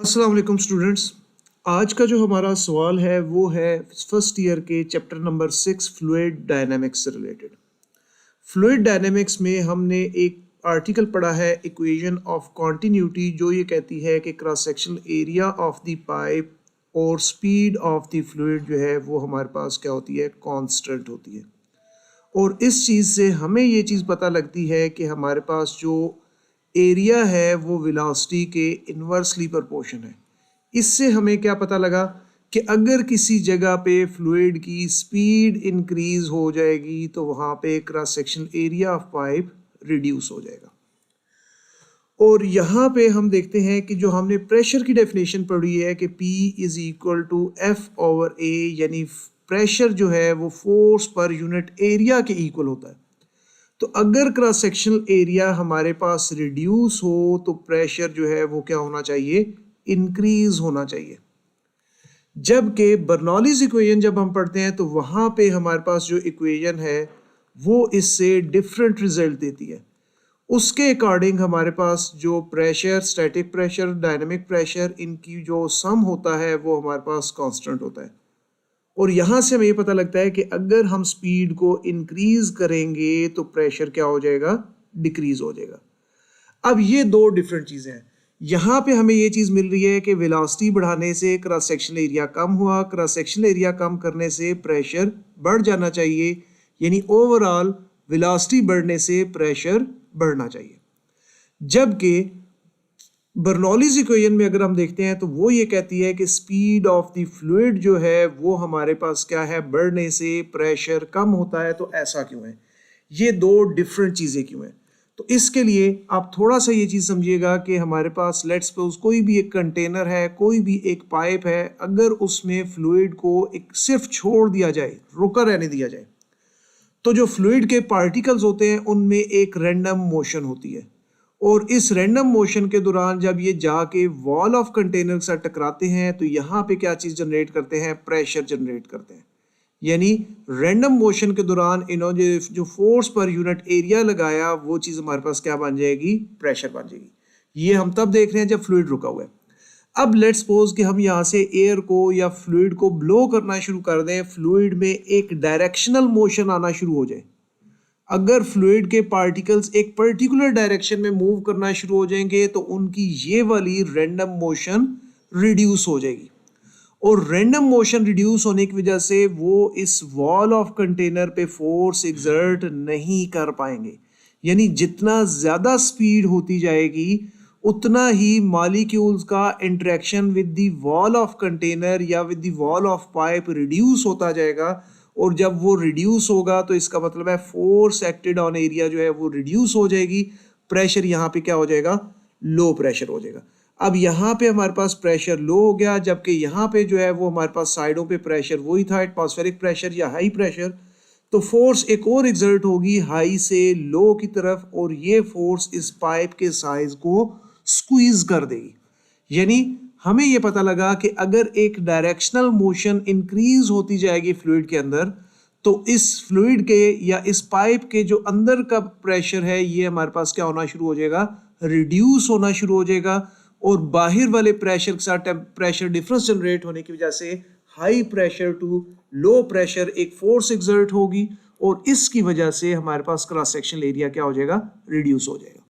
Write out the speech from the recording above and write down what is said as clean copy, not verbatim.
अस्सलाम वालेकुम स्टूडेंट्स। आज का जो हमारा सवाल है वो है फर्स्ट ईयर के चैप्टर नंबर 6 फ्लूइड डायनामिक्स से रिलेटेड। फ्लूइड डायनामिक्स में हमने एक आर्टिकल पढ़ा है इक्वेशन ऑफ कॉन्टिन्यूटी, जो ये कहती है कि cross sectional area of the pipe और स्पीड ऑफ द फ्लूइड जो है वो हमारे पास क्या होती है, कांस्टेंट होती है। और इस चीज़ से हमें ये चीज़ पता लगती है कि हमारे पास जो एरिया है वो वेलोसिटी के इन्वर्सली प्रोपोर्शन है। इससे हमें क्या पता लगा कि अगर किसी जगह पे फ्लूइड की स्पीड इंक्रीज हो जाएगी तो वहाँ पे cross sectional area of pipe reduce हो जाएगा। और यहाँ पे हम देखते हैं कि जो हमने प्रेशर की डेफिनेशन पढ़ी है कि P is equal to F/A, यानी प्रेशर जो है वो फोर्स पर यूनिट एरिया के इक्वल होता है। तो अगर क्रॉस सेक्शनल एरिया हमारे पास रिड्यूस हो तो प्रेशर जो है वो क्या होना चाहिए, इंक्रीज होना चाहिए। जबकि बर्नौलीज इक्वेशन जब हम पढ़ते हैं तो वहां पे हमारे पास जो इक्वेशन है वो इससे डिफरेंट रिजल्ट देती है। उसके अकॉर्डिंग हमारे पास जो pressure, static pressure, dynamic pressure, इनकी जो सम होता है वो हमारे पास कांस्टेंट होता है। और यहाँ से हमें ये पता लगता है कि अगर हम स्पीड को इंक्रीज करेंगे तो प्रेशर क्या हो जाएगा, डिक्रीज हो जाएगा। अब ये दो डिफरेंट चीज़ें हैं। यहाँ पे हमें ये चीज़ मिल रही है कि वेलोसिटी बढ़ाने से क्रॉस सेक्शनल एरिया कम हुआ, क्रॉस सेक्शनल एरिया कम करने से प्रेशर बढ़ जाना चाहिए, यानी ओवरऑल वेलोसिटी बढ़ने से प्रेशर बढ़ना चाहिए। जबकि बर्नौलीज इक्वेशन में अगर हम देखते हैं तो वो ये कहती है कि स्पीड ऑफ द फ्लूइड जो है वो हमारे पास क्या है, बढ़ने से प्रेशर कम होता है। तो ऐसा क्यों है, ये दो डिफरेंट चीज़ें क्यों हैं? तो इसके लिए आप थोड़ा सा ये चीज़ समझिएगा कि हमारे पास लेट्स सपोज कोई भी एक कंटेनर है, कोई भी एक पाइप है, अगर उसमें फ्लूइड को एक सिर्फ छोड़ दिया जाए, रुका रहने दिया जाए, तो जो फ्लूइड के पार्टिकल्स होते हैं उनमें एक रैंडम मोशन होती है। और इस रैंडम मोशन के दौरान जब ये जाके वॉल ऑफ कंटेनर के साथ टकराते हैं तो यहाँ पे क्या चीज़ जनरेट करते हैं, प्रेशर जनरेट करते हैं। यानी रैंडम मोशन के दौरान इन्होंने जो फोर्स पर यूनिट एरिया लगाया वो चीज़ हमारे पास क्या बन जाएगी, प्रेशर बन जाएगी। ये हम तब देख रहे हैं जब फ्लूइड रुका हुआ है। अब लेट्स सपोज कि हम यहाँ से एयर को या फ्लूइड को ब्लो करना शुरू कर दें, फ्लूइड में एक डायरेक्शनल मोशन आना शुरू हो जाए। अगर फ्लूइड के पार्टिकल्स एक पर्टिकुलर डायरेक्शन में मूव करना शुरू हो जाएंगे तो उनकी ये वाली रैंडम मोशन रिड्यूस हो जाएगी। और रैंडम मोशन रिड्यूस होने की वजह से वो इस वॉल ऑफ कंटेनर पे फोर्स एग्जर्ट नहीं कर पाएंगे। यानी जितना ज़्यादा स्पीड होती जाएगी उतना ही मॉलिक्यूल्स का interaction with the wall of container या with the wall of pipe reduce होता जाएगा। और जब वो रिड्यूस होगा तो इसका मतलब है फोर्स एक्टेड ऑन एरिया जो है वो रिड्यूस हो जाएगी। प्रेशर यहाँ पे क्या हो जाएगा, लो प्रेशर हो जाएगा। अब यहाँ पे हमारे पास प्रेशर लो हो गया, जबकि यहाँ पे जो है वो हमारे पास साइडों पे प्रेशर वही था, एटमॉस्फेरिक प्रेशर या हाई प्रेशर। तो फोर्स एक और एग्जर्ट होगी हाई से लो की तरफ, और ये फोर्स इस पाइप के साइज को स्क्वीज कर देगी। यानी हमें ये पता लगा कि अगर एक डायरेक्शनल मोशन इंक्रीज होती जाएगी फ्लूइड के अंदर तो इस फ्लूइड के या इस पाइप के जो अंदर का प्रेशर है ये हमारे पास क्या होना शुरू हो जाएगा, रिड्यूस होना शुरू हो जाएगा। और बाहर वाले प्रेशर के साथ प्रेशर डिफरेंस जनरेट होने की वजह से high pressure to low pressure एक फोर्स एक्सर्ट होगी, और इसकी वजह से हमारे पास क्रॉस सेक्शनल एरिया क्या हो जाएगा, रिड्यूस हो जाएगा।